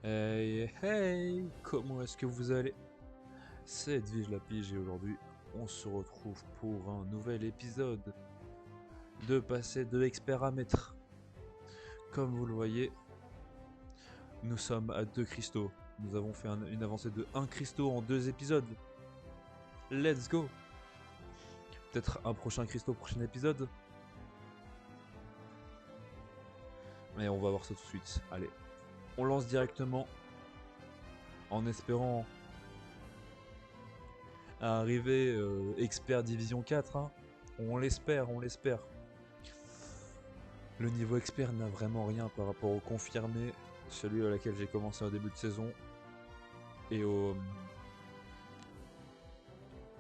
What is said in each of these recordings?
Hey, hey, comment est-ce que vous allez? C'est Edwige la Pige et aujourd'hui, on se retrouve pour un nouvel épisode de passer de expert à maître. Comme vous le voyez, nous sommes à 2 cristaux. Nous avons fait une avancée de 1 cristaux en 2 épisodes. Let's go! Peut-être un prochain cristaux, prochain épisode. Mais on va voir ça tout de suite. Allez, on lance directement en espérant arriver expert division 4. Hein. On l'espère, on l'espère. Le niveau expert n'a vraiment rien par rapport au confirmé, celui à laquelle j'ai commencé au début de saison. Et au...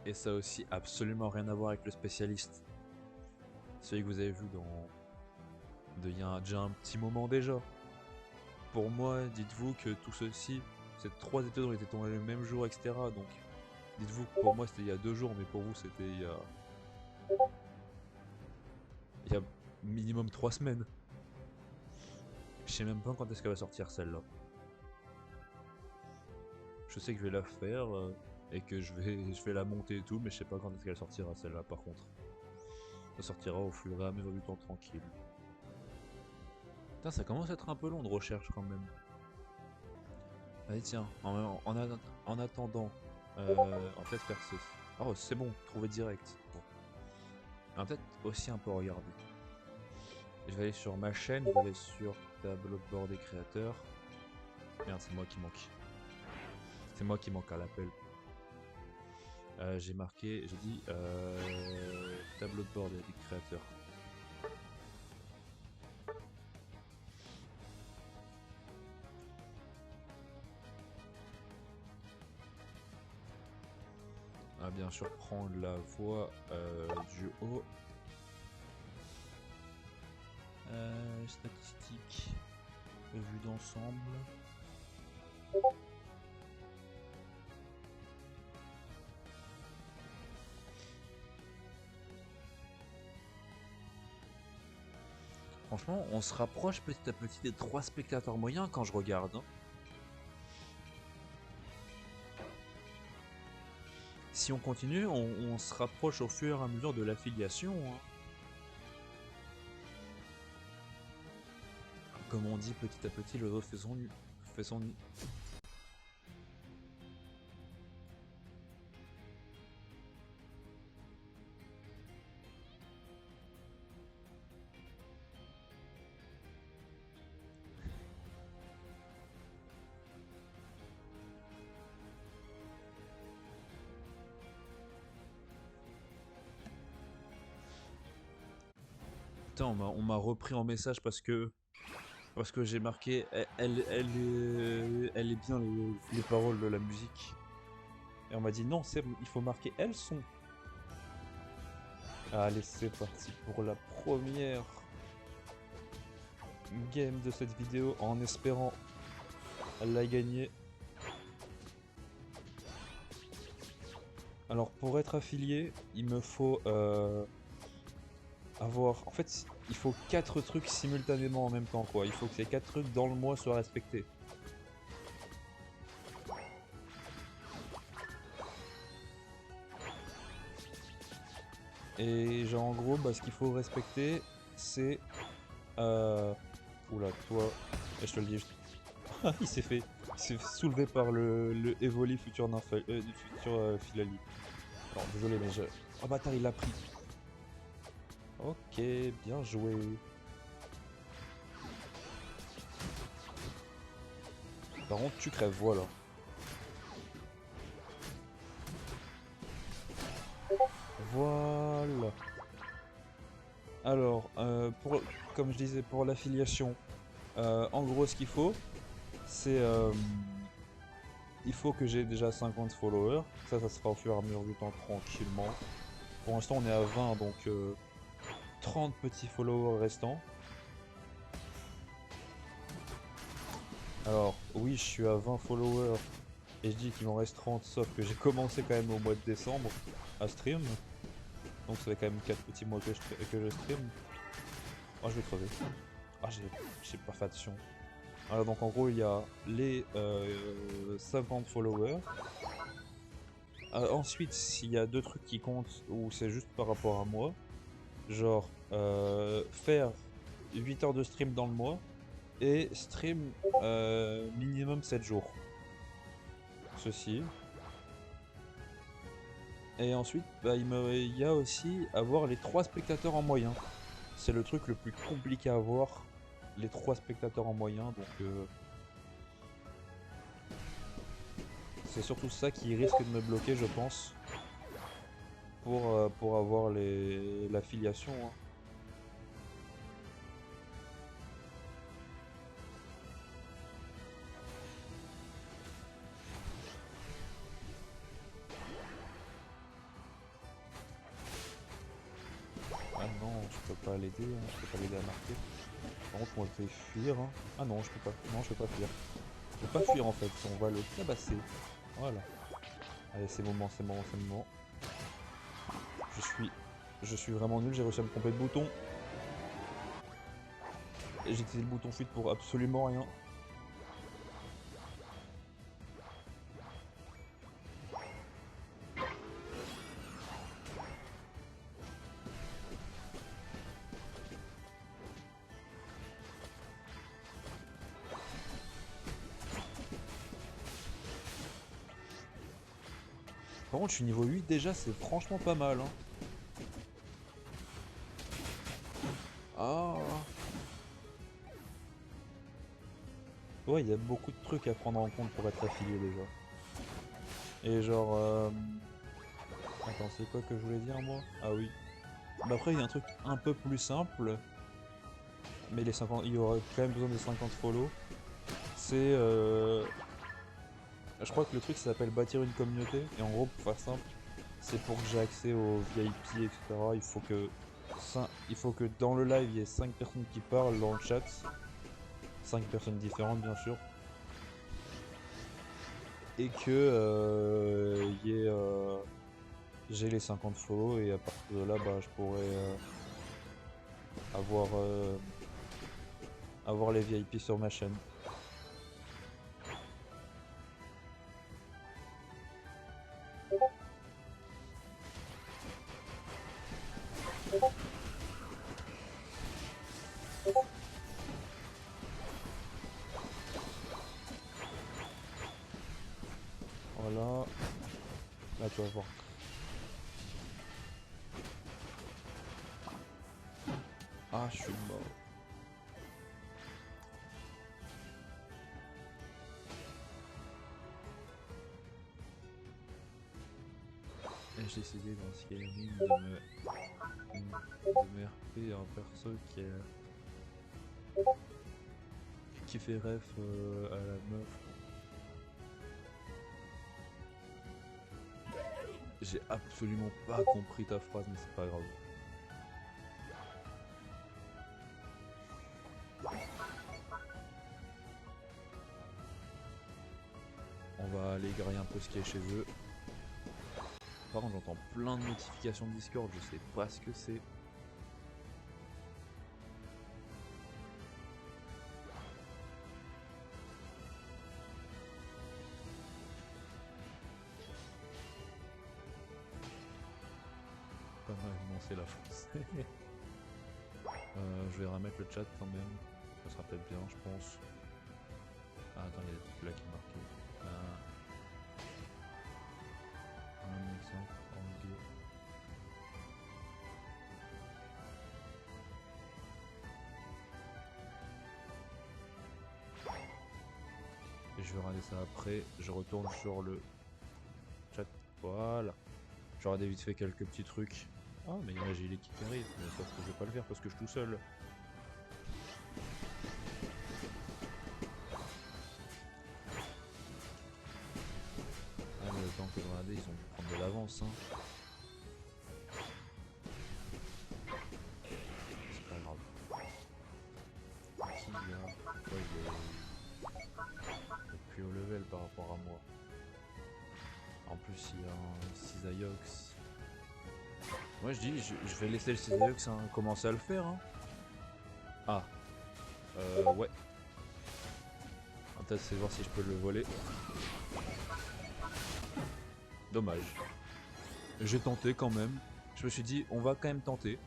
Et ça aussi absolument rien à voir avec le spécialiste. Celui que vous avez vu dans... il y a déjà un petit moment déjà. Pour moi, dites-vous que tout ceci, ces 3 épisodes ont été tournés le même jour, etc. Donc, dites-vous que pour moi c'était il y a 2 jours, mais pour vous c'était il y a... minimum 3 semaines. Je sais même pas quand est-ce qu'elle va sortir celle-là. Je sais que je vais la faire et que je vais la monter et tout, mais je sais pas quand est-ce qu'elle sortira celle-là par contre. Ça sortira au fur et à mesure du temps tranquille. Putain, ça commence à être un peu long de recherche quand même. Allez tiens, en attendant, on va peut-être faire ce... Oh c'est bon, trouver direct. Bon. On va peut-être aussi un peu regarder. Je vais aller sur ma chaîne, je vais aller sur tableau de bord des créateurs. Merde, c'est moi qui manque. C'est moi qui manque à l'appel. J'ai marqué, j'ai dit tableau de bord des créateurs. On va bien sûr prendre la voie du haut. Statistiques, vue d'ensemble. Franchement, on se rapproche petit à petit des 3 spectateurs moyens quand je regarde. Hein. Si on continue, on se rapproche au fur et à mesure de l'affiliation. Hein. Comme on dit, petit à petit, le dos fait son nid. Fait son nid. Putain, on m'a repris en message parce que j'ai marqué elle est bien les paroles de la musique. Et on m'a dit non, il faut marquer elles sont. Allez, c'est parti pour la première game de cette vidéo en espérant la gagner. Alors pour être affilié, il me faut avoir... En fait, il faut 4 trucs simultanément en même temps quoi. Il faut que ces 4 trucs dans le mois soient respectés. Et genre en gros, bah, ce qu'il faut respecter, c'est... Oula, toi... Et je te le dis, il s'est fait soulevé par le Evoli futur Filali. Alors désolé mais je... Oh bâtard, il l'a pris. Ok, bien joué. Par contre, tu crèves, voilà. Voilà. Alors, comme je disais, pour l'affiliation, en gros, ce qu'il faut, c'est... il faut que j'ai déjà 50 followers. Ça se fera au fur et à mesure du temps tranquillement. Pour l'instant, on est à 20, donc 30 petits followers restants. Alors, oui, je suis à 20 followers et je dis qu'il m'en reste 30, sauf que j'ai commencé quand même au mois de décembre à stream. Donc ça fait quand même 4 petits mois que je stream. Oh, je vais crever. Ah, j'ai pas fait attention. Alors donc en gros il y a les 50 followers. Ensuite s'il y a deux trucs qui comptent ou c'est juste par rapport à moi, genre faire 8 heures de stream dans le mois et stream minimum 7 jours. Ceci. Et ensuite bah, il y a aussi avoir les 3 spectateurs en moyen. C'est le truc le plus compliqué à avoir, les 3 spectateurs en moyen, donc c'est surtout ça qui risque de me bloquer, je pense, pour avoir l'affiliation. Hein. Ah non, je peux pas l'aider, hein, je peux pas l'aider à marquer. Par contre, moi je vais fuir. Hein. Ah non, je peux pas. Non, je peux pas fuir. Je peux pas fuir en fait, on va le tabasser. Voilà. Allez, c'est le moment, c'est le moment, c'est le moment. Je suis vraiment nul, j'ai réussi à me tromper de bouton. J'ai utilisé le bouton fuite pour absolument rien. Par contre, je suis niveau 8 déjà, c'est franchement pas mal. Hein. Ah. Ouais, il y a beaucoup de trucs à prendre en compte pour être affilié déjà. Et genre... Attends, c'est quoi que je voulais dire moi? Ah oui. Bah après, il y a un truc un peu plus simple. Mais les 50, il y aura quand même besoin des 50 follow. C'est... Je crois que le truc ça s'appelle bâtir une communauté. Et en gros, pour faire simple, c'est pour que j'ai accès aux VIP, etc. Il faut que dans le live, il y ait 5 personnes qui parlent dans le chat. 5 personnes différentes, bien sûr. Et que j'ai les 50 follow et à partir de là bah, je pourrais avoir, avoir les VIP sur ma chaîne. Voilà. Là tu vas voir. Ah je suis mort. Et j'ai décidé dans Skyrim de me RP un perso qui fait ref à la meuf. J'ai absolument pas compris ta phrase mais c'est pas grave. On va aller grailler un peu ce qui est chez eux. Par contre j'entends plein de notifications de Discord, je sais pas ce que c'est. Pas mal énoncé la France. Je vais remettre le chat quand même. Ça sera peut-être bien je pense. Ah attends, il y a des trucs là qui est marqué. Un exemple anglais. Et je vais regarder ça après. Je retourne sur le chat. Voilà. Je vais regarder vite fait quelques petits trucs. Ah mais il y a un gilet qui arrive. Mais sauf que je vais pas le faire parce que je suis tout seul. Ah mais le temps que je regarde, ils ont dû prendre de l'avance. Hein. C'est pas grave. Qui y a... Ouais, il est plus haut level par rapport à moi. En plus il y a un Cisaiox. Moi je dis, je vais laisser le Cisaiox hein, commencer à le faire. Hein. Ah. Ouais. Peut-être c'est voir si je peux le voler. Dommage. J'ai tenté quand même. Je me suis dit, on va quand même tenter.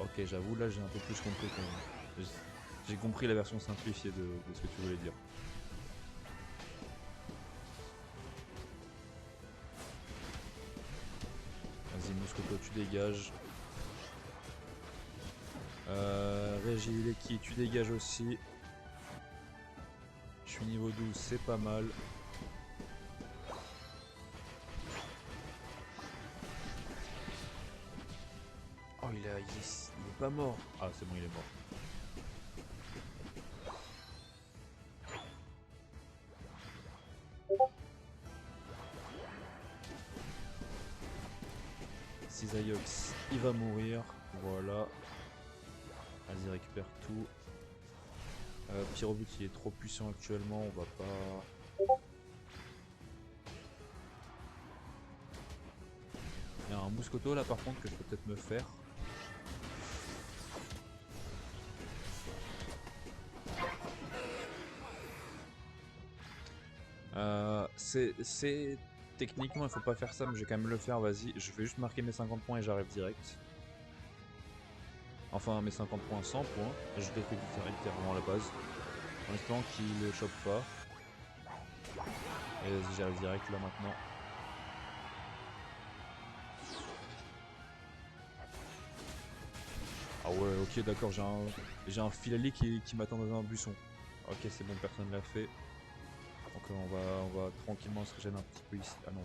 Ok, j'avoue, là j'ai un peu plus compris quand même. J'ai compris la version simplifiée de ce que tu voulais dire. Vas-y, Moscoto, tu dégages. Régie Leki, tu dégages aussi. Je suis niveau 12, c'est pas mal. Oh, il est pas mort. Ah, c'est bon, il est mort. Cisaiox, il va mourir. Voilà. Vas-y, récupère tout. Pyrobut, il est trop puissant actuellement, on va pas... Il y a un Mouscoto là par contre que je peux peut-être me faire. C'est... Techniquement il faut pas faire ça mais je vais quand même le faire, vas-y. Je vais juste marquer mes 50 points et j'arrive direct. Enfin mes 50 points, 100 points. Et je détruis littéralement la base. En espérant qu'il le chope pas. Et vas-y, j'arrive direct là maintenant. Ah ouais, ok, d'accord, j'ai un Filali qui m'attend dans un buisson. Ok, c'est bon, personne l'a fait. Donc on va tranquillement se régénérer un petit peu ici. Ah non,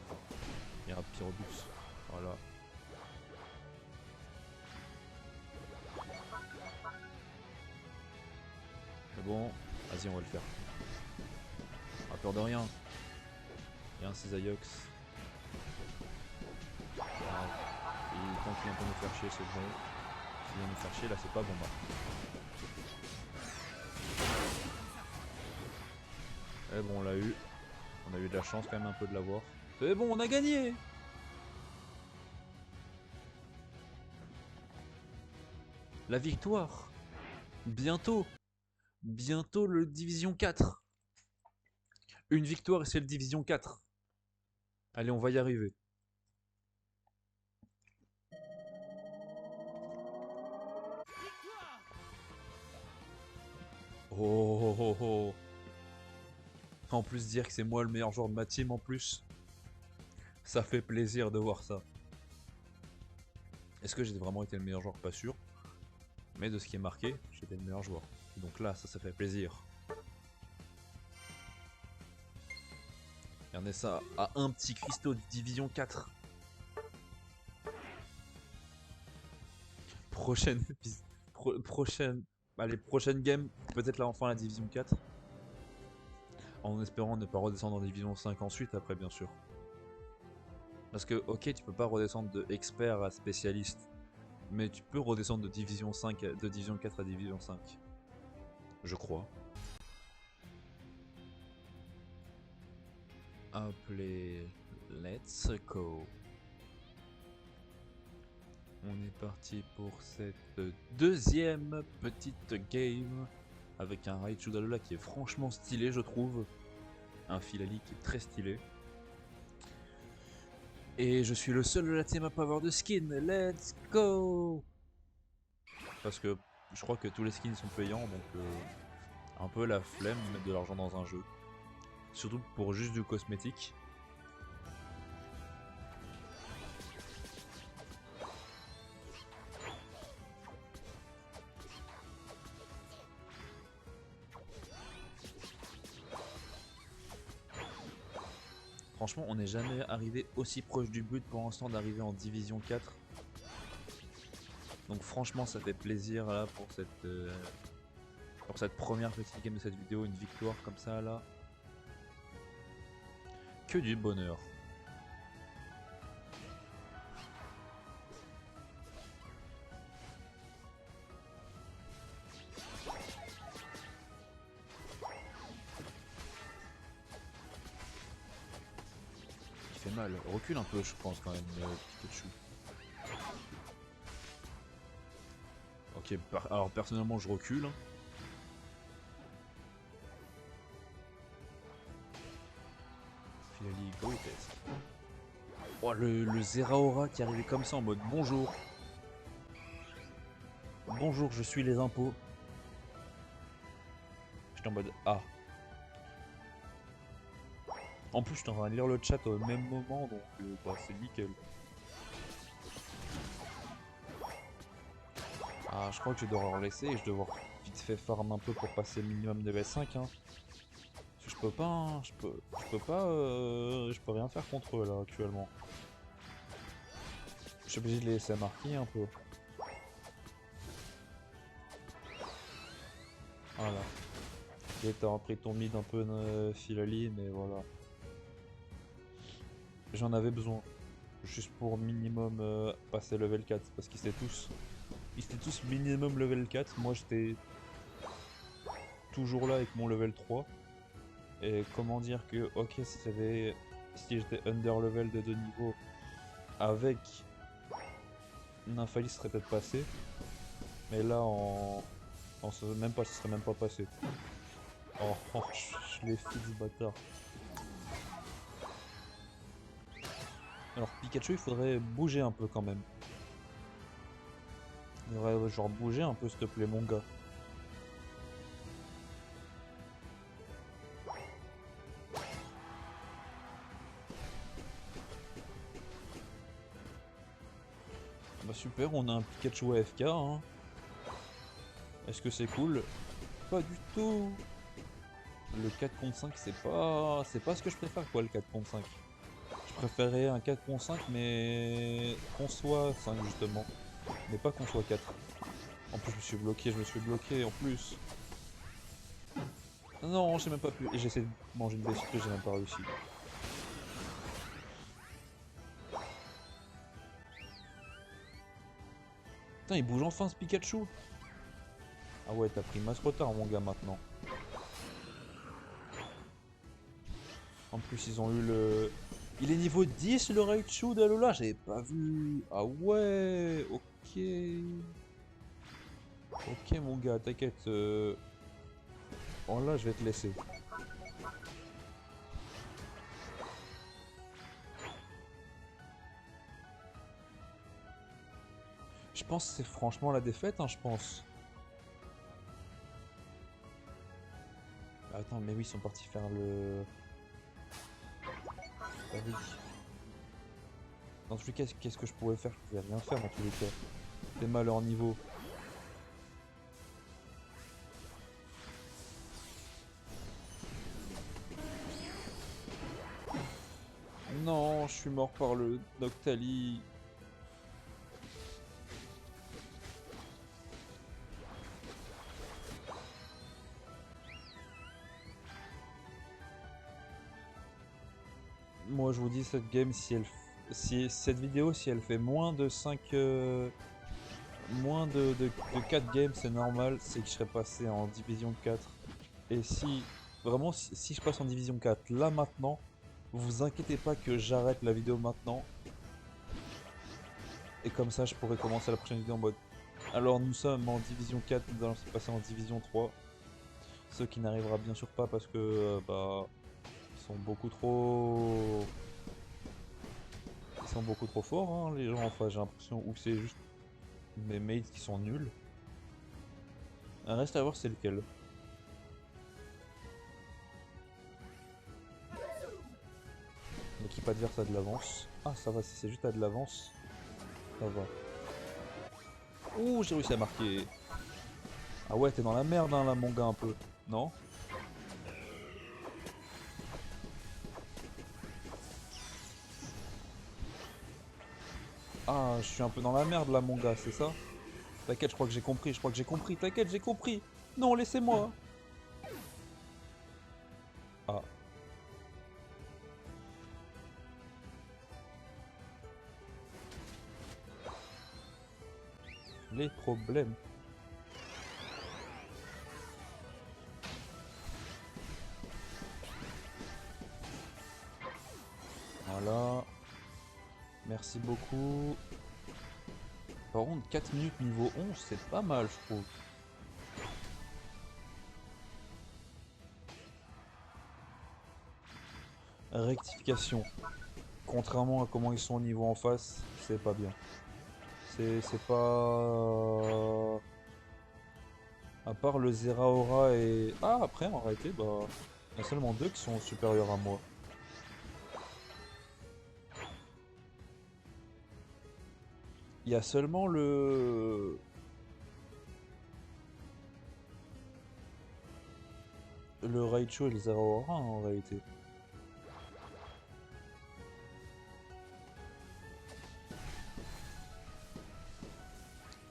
il y a un Pyrobus. Voilà. C'est bon, vas-y, on va le faire. On a peur de rien. Il y a un Cisaiox. Ah, et tant qu'il vient pas nous faire chier, c'est bon. S'il vient nous faire chier, là c'est pas bon. Bah. Eh bon, on l'a eu. On a eu de la chance quand même un peu de l'avoir. C'est bon, on a gagné! La victoire! Bientôt! Bientôt le Division 4! Une victoire et c'est le Division 4! Allez, on va y arriver. Oh, oh, oh, oh. En plus dire que c'est moi le meilleur joueur de ma team en plus. Ça fait plaisir de voir ça. Est-ce que j'ai vraiment été le meilleur joueur? Pas sûr. Mais de ce qui est marqué, j'étais le meilleur joueur. Donc là, ça fait plaisir. Regardez ça, à un petit cristaux de Division 4. Prochaine... prochaine... Allez, prochaine game, peut-être là enfin la Division 4. En espérant ne pas redescendre en Division 5 ensuite, après bien sûr. Parce que, ok, tu peux pas redescendre de expert à spécialiste. Mais tu peux redescendre de Division 5, de Division 4 à Division 5. Je crois. Hop les... Let's go. On est parti pour cette deuxième petite game. Avec un Raichu Dalola qui est franchement stylé, je trouve. Un Filali qui est très stylé. Et je suis le seul de la team à pas avoir de skin. Let's go. Parce que je crois que tous les skins sont payants, donc un peu la flemme de mettre de l'argent dans un jeu. Surtout pour juste du cosmétique. Franchement, on n'est jamais arrivé aussi proche du but pour l'instant d'arriver en Division 4. Donc franchement, ça fait plaisir là pour cette première petite game de cette vidéo, une victoire comme ça là. Que du bonheur. Il fait mal. Recule un peu, je pense quand même, Pikachu. Ok, alors personnellement je recule. Filali, go test. Oh, le Zeraora qui arrivait comme ça en mode bonjour. Bonjour, je suis les impôts. J'étais en mode ah. En plus, je suis en train de lire le chat au même moment, donc bah, c'est nickel. Ah, je crois que je vais devoir laisser et je vais devoir vite fait farm un peu pour passer le minimum de V5. Hein. Parce que je peux pas, hein, je peux rien faire contre eux là actuellement. Je suis obligé de les laisser marquer un peu. Voilà. Et t'as repris ton mid un peu Filali, mais voilà. J'en avais besoin. Juste pour minimum passer level 4. Parce ils étaient tous minimum level 4. Moi j'étais toujours là avec mon level 3. Et comment dire que, ok, si j'étais under level de 2 niveaux, avec Nymphalis serait peut-être passé. Mais là, même pas, ça serait même pas passé. Oh, oh je l'ai fait ce bâtard. Alors Pikachu, il faudrait bouger un peu quand même. Il faudrait genre bouger un peu s'il te plaît mon gars. Bah super, on a un Pikachu AFK hein. Est-ce que c'est cool? Pas du tout. Le 4 contre 5 c'est pas ce que je préfère quoi le 4 contre 5. Je préférerais un 4 contre 5 mais qu'on soit 5 justement. Mais pas qu'on soit 4. En plus je me suis bloqué en plus. Non, j'ai même pas pu. J'essaie de manger une blessure, j'ai même pas réussi. Putain, il bouge enfin ce Pikachu. Ah ouais, t'as pris masse retard mon gars maintenant. En plus, ils ont eu le... Il est niveau 10 le Raichu d'Alola, j'avais pas vu. Ah ouais, ok. Ok mon gars, t'inquiète. Oh là, je vais te laisser. Je pense que c'est franchement la défaite, hein, je pense. Attends, mais oui, ils sont partis faire le... Ah oui. Dans tous les cas, qu'est-ce que je pouvais faire? Je pouvais rien faire dans tous les cas. T'es mal à leur niveau. Non, je suis mort par le Noctali. Moi, je vous dis, cette game, si cette vidéo, si elle fait moins de 5... moins de 4 games, c'est normal, c'est que je serais passé en division 4. Et si, vraiment, si je passe en division 4, là, maintenant, vous inquiétez pas que j'arrête la vidéo maintenant. Et comme ça, je pourrais commencer la prochaine vidéo en mode... Alors, nous sommes en division 4, nous allons passer en division 3. Ce qui n'arrivera bien sûr pas parce que, bah... Ils sont beaucoup trop... Ils sont beaucoup trop forts, hein, les gens. Enfin, j'ai l'impression, ou c'est juste mes mates qui sont nuls. Reste à voir c'est lequel. L'équipe adverse a de l'avance. Ah, ça va, si c'est juste à de l'avance, ça va. Ouh, j'ai réussi à marquer. Ah ouais, t'es dans la merde, hein, là, mon gars, un peu. Non? Ah, je suis un peu dans la merde, là, mon gars, c'est ça? T'inquiète, je crois que j'ai compris, T'inquiète, j'ai compris. Non, laissez-moi. Ah. Les problèmes. Voilà. Merci beaucoup. Par contre, 4 minutes niveau 11, c'est pas mal, je trouve. Rectification. Contrairement à comment ils sont au niveau en face, c'est pas bien. C'est pas... À part le Zeraora et... Ah, après, en réalité, bah... Il y a seulement deux qui sont supérieurs à moi. Il y a seulement le Raichu et le Zeraora, en réalité.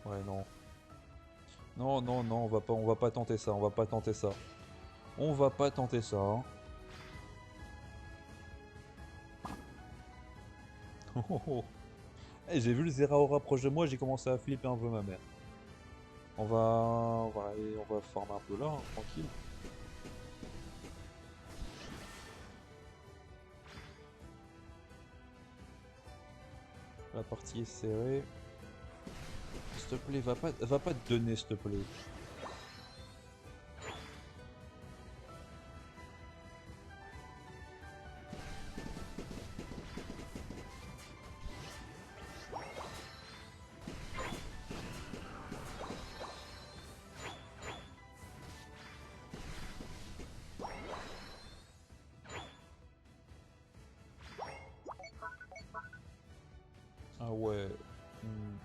Ouais, non. Non, non, non, on va pas tenter ça, on va pas tenter ça. On va pas tenter ça, hein. Oh, oh, oh. Eh, j'ai vu le Zeraora proche de moi, j'ai commencé à flipper un peu ma mère. On va aller, on va farmer un peu là, hein, tranquille. La partie est serrée. S'il te plaît, va pas te donner, s'il te plaît. Ah ouais. Hmm.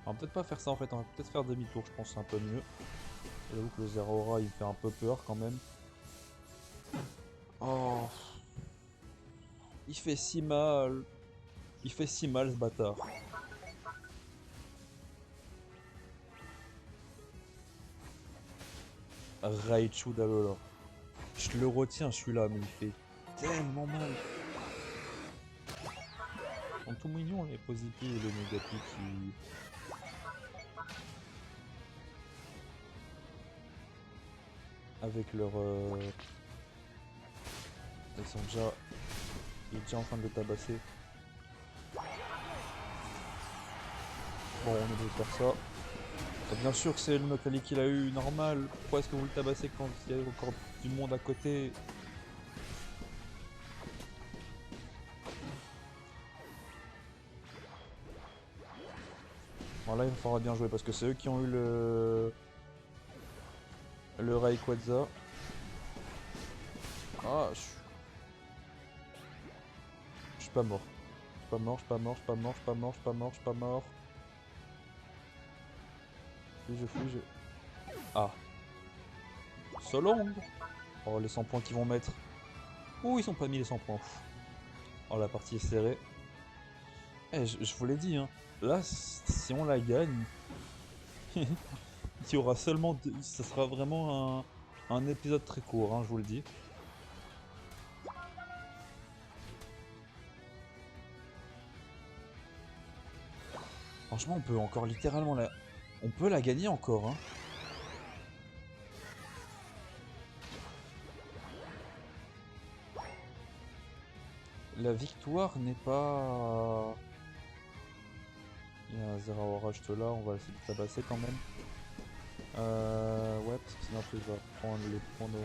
On va peut-être pas faire ça en fait, on va peut-être faire demi-tour, je pense que c'est un peu mieux. J'avoue que le Zeraora il fait un peu peur quand même. Oh, il fait si mal. Il fait si mal ce bâtard. Raichu d'Alola. Je le retiens celui-là, mais il fait tellement mal. Ils sont tout mignons les Posipi et les Negapi qui... Avec leur... Ils sont déjà... Il est déjà en train de le tabasser. Bon, on est de faire ça. Et bien sûr que c'est le Nocali qu'il a eu, normal. Pourquoi est-ce que vous le tabassez quand il y a encore du monde à côté? Bon là il faudra bien jouer parce que c'est eux qui ont eu le Rayquaza. Ah, je suis pas mort. Je suis pas mort, je suis pas mort, je suis pas mort, je suis pas mort, je suis pas mort, je suis pas mort. Je fuis, je... Ah. Solong. Oh, les 100 points qu'ils vont mettre. Oh, ils sont pas mis les 100 points. Oh, la partie est serrée. Eh, je vous l'ai dit, hein. Là, si on la gagne, il y aura seulement deux... Ça sera vraiment un épisode très court, hein, je vous le dis. Franchement, on peut encore littéralement la... On peut la gagner encore, hein. La victoire n'est pas... Il y a un Zeraora juste là, on va essayer de tabasser quand même. Ouais, parce que sinon après il va prendre les points de...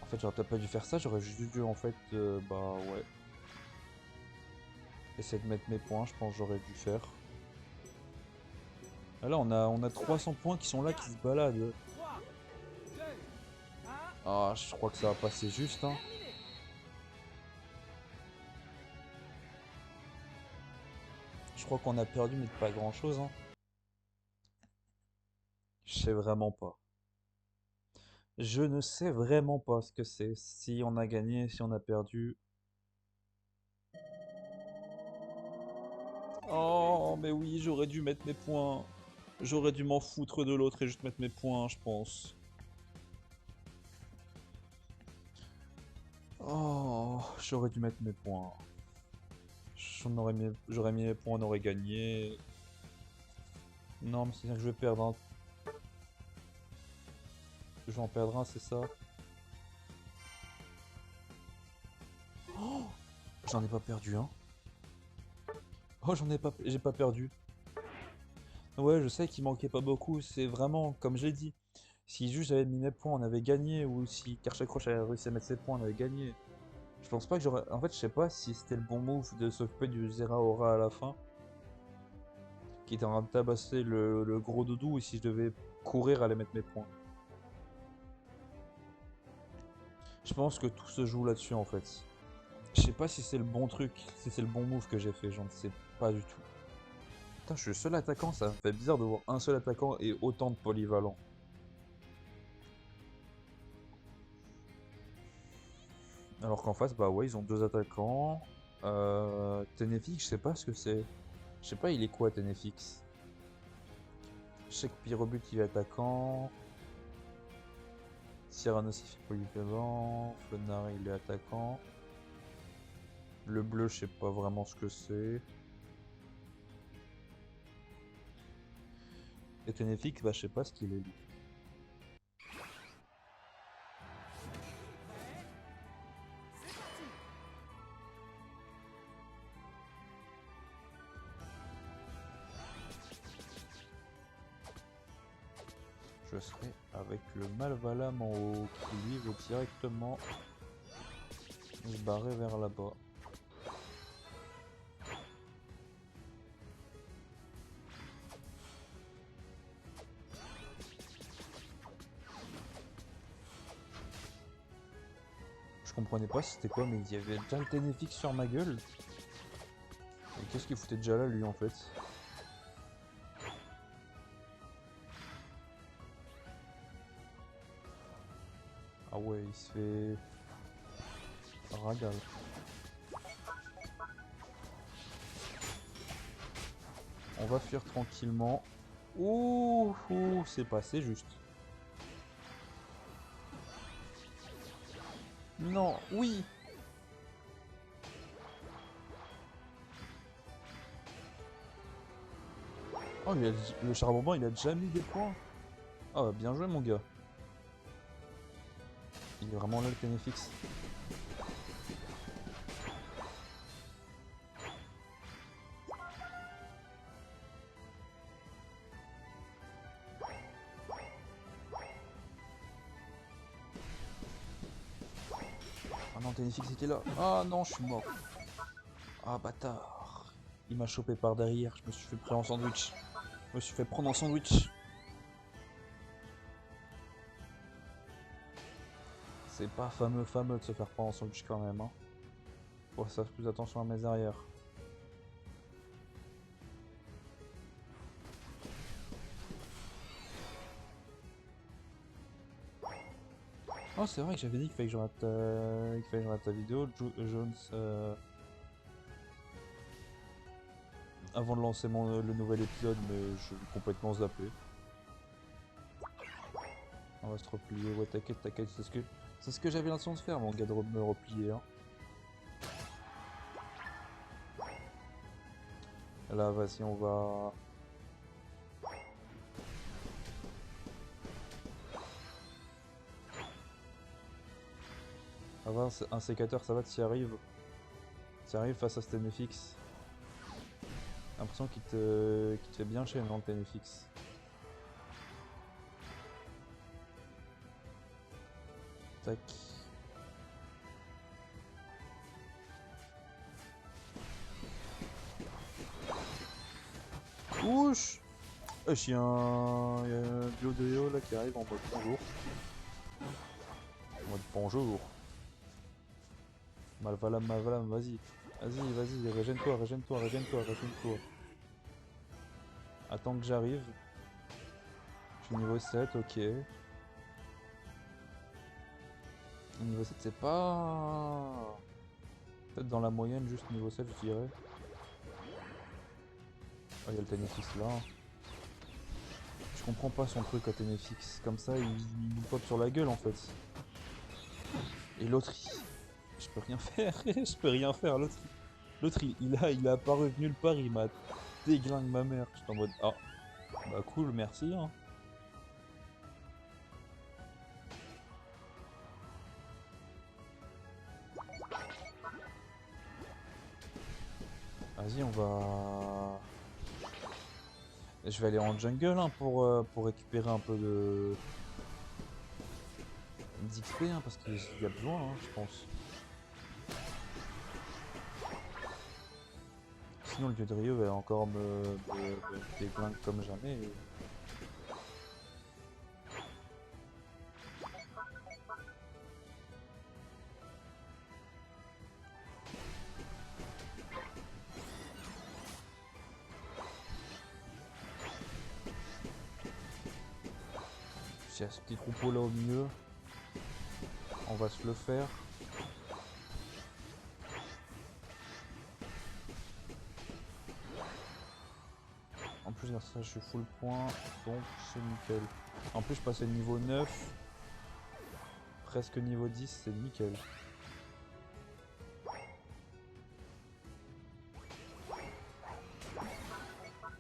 En fait, j'aurais peut-être pas dû faire ça, j'aurais juste dû en fait, bah ouais. Essayer de mettre mes points, je pense que j'aurais dû faire. Ah, là, on a 300 points qui sont là, qui se baladent. Ah, je crois que ça va passer juste, hein. Je crois qu'on a perdu, mais de pas grand-chose, hein. Je sais vraiment pas. Je ne sais vraiment pas ce que c'est. Si on a gagné, si on a perdu. Oh, mais oui, j'aurais dû mettre mes points. J'aurais dû m'en foutre de l'autre et juste mettre mes points, je pense. Oh, j'aurais dû mettre mes points. J'aurais mis mes points, on aurait gagné. Non, mais c'est-à-dire que je vais perdre un. Je vais en perdre un, c'est ça? Oh, j'en ai pas perdu un. Oh, j'ai pas perdu. Ouais, je sais qu'il manquait pas beaucoup. C'est vraiment, comme j'ai dit, si juste j'avais mis mes points, on avait gagné. Ou si Karchakroch avait réussi à mettre ses points, on avait gagné. Je pense pas que j'aurais. En fait, je sais pas si c'était le bon move de s'occuper du Zeraora à la fin, qui était en train de tabasser le gros doudou, ou si je devais courir à aller mettre mes points. Je pense que tout se joue là-dessus en fait. Je sais pas si c'est le bon truc, si c'est le bon move que j'ai fait, j'en sais pas du tout. Putain, je suis le seul attaquant, ça me fait bizarre de voir un seul attaquant et autant de polyvalents. Alors qu'en face, bah ouais, ils ont deux attaquants. Tenefix, je sais pas ce que c'est. Je sais pas, il est quoi Tenefix? Je sais que Pyrobut il est attaquant. Cyrano c'est polyvalent. Fenari il est attaquant. Le bleu, je sais pas vraiment ce que c'est. Et Tenefix, bah je sais pas ce qu'il est lui. Je serai avec le Malvalam en haut qui lui veut directement se barrer vers là-bas. Je comprenais pas c'était quoi, mais il y avait déjà le Tenefix sur ma gueule. Et qu'est-ce qu'il foutait déjà là lui en fait? Ah ouais, il se fait ragal. On va fuir tranquillement. Ouh, ouh, c'est passé juste. Non, oui. Oh, le charbon il a déjà mis des points. Ah, bah, bien joué mon gars. Il est vraiment là le Tenefix. Ah non, Tenefix était là. Ah non, je suis mort. Ah bâtard. Il m'a chopé par derrière, je me suis fait prendre en sandwich. Je me suis fait prendre en sandwich. C'est pas fameux de se faire prendre en sandwich quand même. Hein. Faut faire plus attention à mes arrières. Oh c'est vrai que j'avais dit qu'il fallait que je rate, ta vidéo, Jones, avant de lancer le nouvel épisode, mais je vais complètement zappé. On va se replier, ouais t'inquiète, c'est ce que j'avais l'intention de faire mon gars, de me replier. Hein. Là vas-y on va... Ça va, un sécateur ça va, t'y arrives. T'y arrives face à ce Tenefix. L'impression qu'il te fait bien chier dans le Tenefix. Tac. Ouch. Il y a un duo de Yo là qui arrive en mode bonjour. En mode bonjour. Malvalam, vas-y. Vas-y, régène-toi. Attends que j'arrive. Je suis niveau 7, ok. Niveau 7 c'est pas... Peut-être dans la moyenne, juste niveau 7 je dirais. Oh, il y a le Tenefix là. Je comprends pas son truc à Tenefix. Comme ça, il nous pop sur la gueule en fait. Et l'autre, je peux rien faire. Je peux rien faire. L'autre il a apparu de nulle part. Il m'a déglingue ma mère. J'étais en mode, ah, bah cool, merci. Hein. Vas-y, on va... Je vais aller en jungle hein, pour récupérer un peu de d'XP hein, parce qu'il y a besoin, hein, je pense. Sinon le dieu de Rio va encore me déglinguer comme jamais. S'il y a ce petit troupeau là au milieu, on va se le faire. En plus, grâce à ça, je suis full point, donc c'est nickel. En plus, je passais le niveau 9, presque niveau 10, c'est nickel.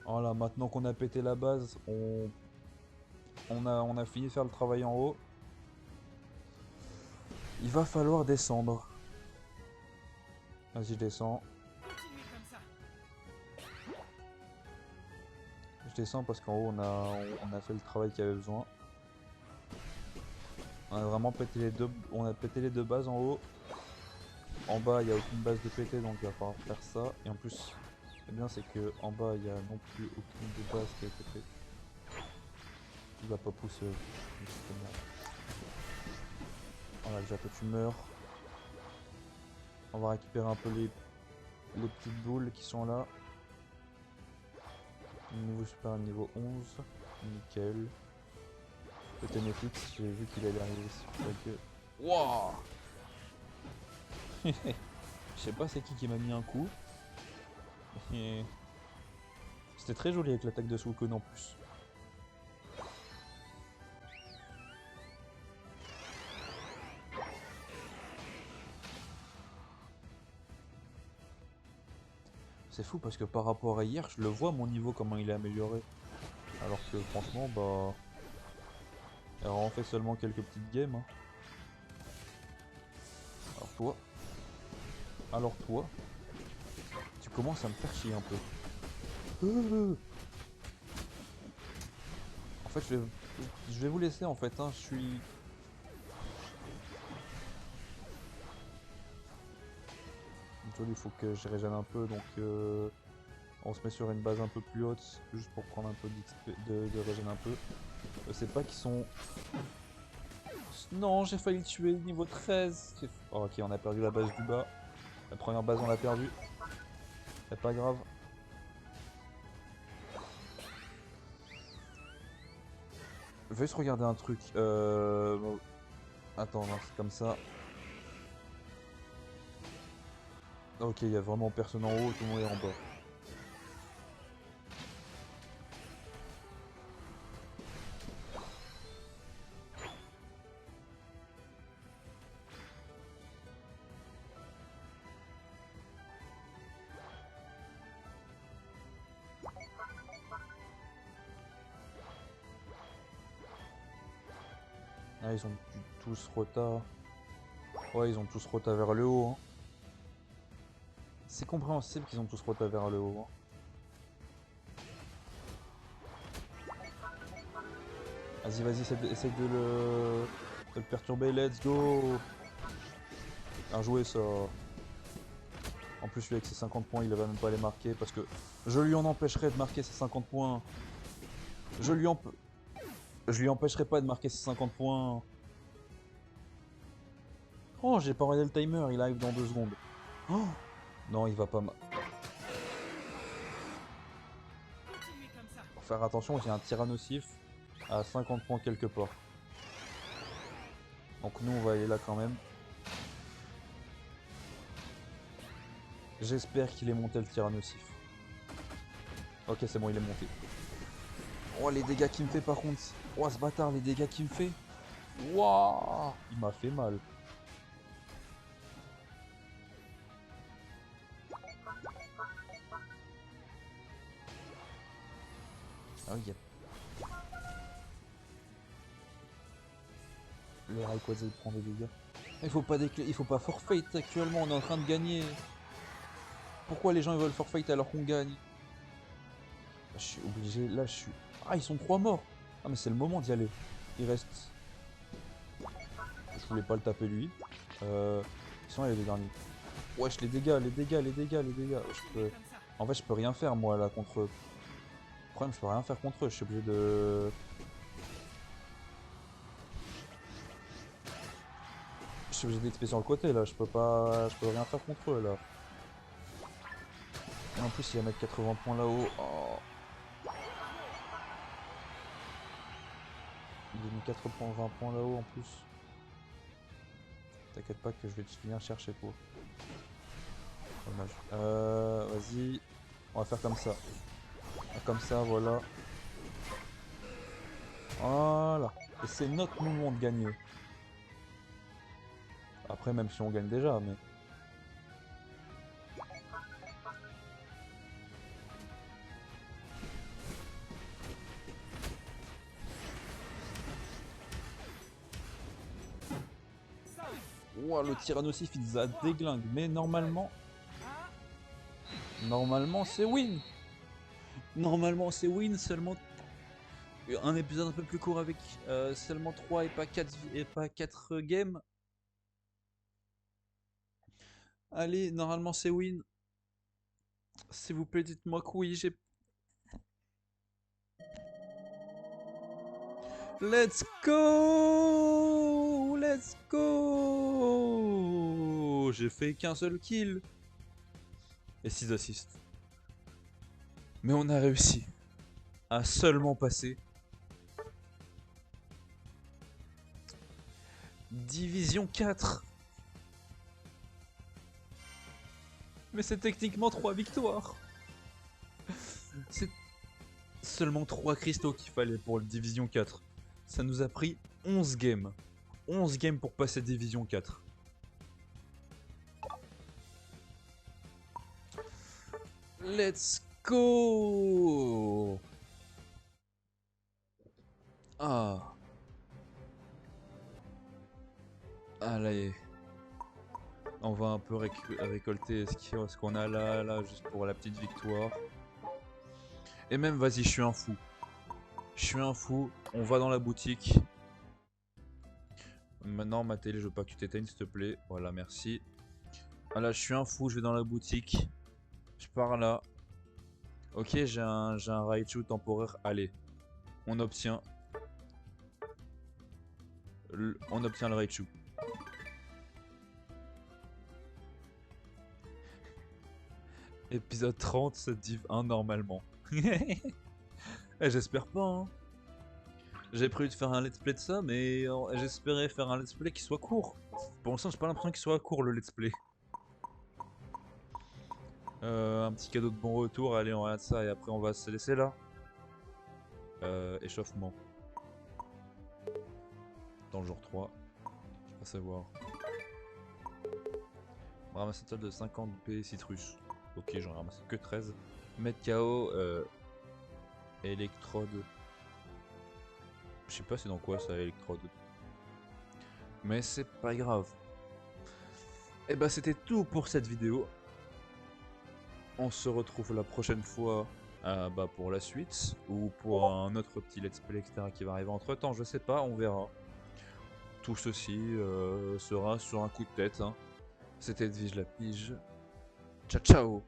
Voilà, maintenant qu'on a pété la base, on a fini de faire le travail en haut. Il va falloir descendre. Vas-y, je descends. Je descends parce qu'en haut, on a fait le travail qu'il y avait besoin. On a vraiment pété on a pété les deux bases en haut. En bas, il n'y a aucune base de pété, donc il va falloir faire ça. Et en plus, ce qui est bien, c'est que en bas, il n'y a non plus aucune des bases qui a été faite. Il va pas pousser. Voilà, déjà, toi, tu meurs. On va récupérer un peu les petites boules qui sont là. Niveau super, niveau 11. Nickel. Le Ténéflix, j'ai vu qu'il allait arriver ici. Wouah. Je sais pas c'est qui m'a mis un coup. C'était très joli avec l'attaque de Suicune en plus. C'est fou parce que par rapport à hier, je le vois mon niveau comment il est amélioré. Alors que franchement, bah... Alors on fait seulement quelques petites games. Hein. Alors toi, tu commences à me faire chier un peu. En fait, je vais vous laisser en fait. Hein. Je suis... Il faut que je régène un peu, donc on se met sur une base un peu plus haute, juste pour prendre un peu de régène un peu. Je sais pas qui sont... Non, j'ai failli le tuer, niveau 13. Oh, ok, on a perdu la base du bas. La première base, on l'a perdue. C'est pas grave. Je vais juste regarder un truc. Attends, non, c'est comme ça. Ok, il y a vraiment personne en haut, tout le monde est en bas. Ah, ils ont tous rota. Ouais, ils ont tous rota vers le haut. Hein. C'est compréhensible qu'ils ont tous rota vers le haut. Hein. Vas-y, vas-y, essaye de le perturber. Let's go. Bien joué, ça. En plus, lui, avec ses 50 points, il va même pas les marquer parce que je lui en empêcherai de marquer ses 50 points. Je lui empêcherai pas de marquer ses 50 points. Oh, j'ai pas regardé le timer, il arrive dans 2 secondes. Oh non, il va pas... Faut faire attention, j'ai un Tyrannosif à 50 points quelque part. Donc nous, on va aller là quand même. J'espère qu'il est monté le Tyrannosif. Ok, c'est bon, il est monté. Oh, les dégâts qu'il me fait par contre. Oh, ce bâtard, les dégâts qu'il me fait. Wouah, il m'a fait mal. Ah oui, le Rayquaza il prend des dégâts. Il faut pas forfait actuellement, on est en train de gagner. Pourquoi les gens ils veulent forfait alors qu'on gagne? Là, je suis obligé, là je suis... Ah, ils sont 3 morts. Ah, mais c'est le moment d'y aller. Il reste... Je voulais pas le taper lui. Sinon il y a les derniers. Wesh, les dégâts, les dégâts, les dégâts, les dégâts. En fait, je peux rien faire moi là contre eux. Le problème, je peux rien faire contre eux. Je suis obligé de... Je suis obligé d'XP sur le côté là. Je peux rien faire contre eux là. Et en plus, il va mettre 80 points là-haut. Oh. Il a mis 4 points, 20 points là-haut en plus. T'inquiète pas que je vais te venir chercher toi. Dommage. Vas-y. On va faire comme ça. Comme ça, voilà. Voilà. Et c'est notre moment de gagner. Après, même si on gagne déjà, mais... Ouah, le Tyrannosif, il nous a déglingue. Mais normalement... Normalement, c'est win. Normalement, c'est win. Seulement... Un épisode un peu plus court avec seulement 3 et pas 4 games. Allez, normalement, c'est win. S'il vous plaît, dites-moi que oui, j'ai... Let's go! Let's go! J'ai fait qu'un seul kill. Et 6 assists. Mais on a réussi à seulement passer Division 4. Mais c'est techniquement 3 victoires. C'est seulement 3 cristaux qu'il fallait pour le Division 4. Ça nous a pris 11 games. 11 games pour passer Division 4. Let's go! Ah. Allez. On va un peu récolter ce qu'on a là, juste pour la petite victoire. Et même, vas-y, je suis un fou. Je suis un fou. On va dans la boutique. Maintenant, ma télé, je veux pas que tu t'éteignes, s'il te plaît. Voilà, merci. Voilà, je suis un fou, je vais dans la boutique. Je pars là. Ok, j'ai un Raichu temporaire. Allez, on obtient le Raichu. Épisode 30, c'est Div 1 normalement. J'espère pas, hein. J'ai prévu de faire un let's play de ça, mais j'espérais faire un let's play qui soit court. Pour l'instant, j'ai pas l'impression qu'il soit court le let's play. Un petit cadeau de bon retour, allez, on regarde ça et après on va se laisser là. Échauffement. Dans le jour 3. Je vais savoir. Ramasse un total de 50 P citrus. Ok, j'en ai ramassé que 13. Mettre KO, électrode. Je sais pas c'est dans quoi ça, électrode. Mais c'est pas grave. Et bah c'était tout pour cette vidéo. On se retrouve la prochaine fois pour la suite. Ou pour un autre petit let's play etc. qui va arriver entre temps, je sais pas, on verra. Tout ceci sera sur un coup de tête. Hein. C'était Edwige la Pige. Ciao ciao.